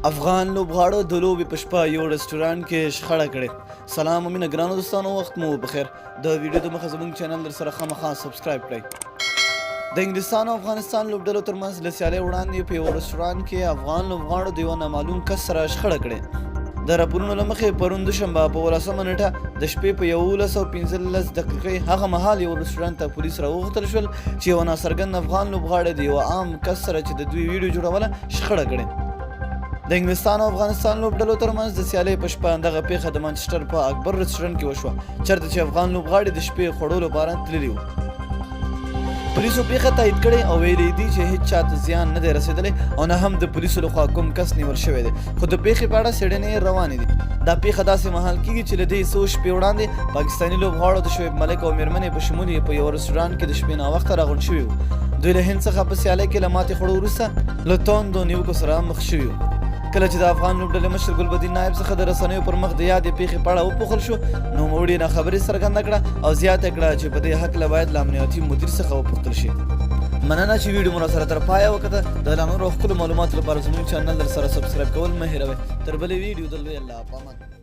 افغان لوبغاړو د لوبې په شپه یو رستورانټ کې شخړه کړې. سلام مینه ګرانو دوستانو، وخت مو بخیر. د ویډیو د مخه زموږ چینل در سره خامخا سبسکرایب کړئ. د انګلستان او افغانستان لوبډلو ترمنځ له سیالۍ وړاندې په یو رستورانټ کې افغان لوبغاړو د یو نامعلوم کس سره شخړه کړې. د راپورونو له مخې پرون دوشنبه په 18 نیټه د شپې په 11:15 دقیقې هغه مهال یو رستورانټ ته پولیس راوغوښتل شول چې یو ناڅرګند افغان لوبغاړی د یو عام کس سره چې د دوی ویډیو جوړوله شخړه کړې. د انګلستان او افغانستان لوبډلو ترمنځ د سیالۍ په شپه دغه پیښه د مانچسټر په اکبر رستورانټ کې وشوه، چېرته چې افغان لوبغاړي د شپې خوړو لپاره تللي وو. پولیسو پیښه تایید کړې او ویلي دي چې هیڅ چاته زیان نه دی رسېدلی او نه هم د پولیسو لخوا کوم کس نیول شوی دی، خو د پیښې په اړه څېړنې روانې دي. دا پیښه داسې مهال کېږي چې له دې څو شپې وړاندې پاکستاني لوبغاړو د شعیب ملک او مېرمنې په شمول یې په یو رستورانټ کې د شپې ناوخته راغونډ شوي وو. دوی له هند څخه په سیالۍ کې له ماتې خوړو وروسته له توندو نیوکو سره مخ شوي وو. کله چې د افغان لوبډلې مشر ګلبدین نایب څخه د رسنیو پر مخ د یادې پیښې په اړه وپوښتل شو، نوموړي ناخبري څرګنده کړه او زیاته کړه چې په دې هکله باید له امنیتي مدیر څخه وپوښتل شي. مننه چې ویډیو مو راسره تر پایه وکته. د لا نورو ښکلو معلوماتو لپاره زموږ چینل در سره سبسکرایب کول مه هېروئ. تر بلې ویډیو دلوي الله پامان.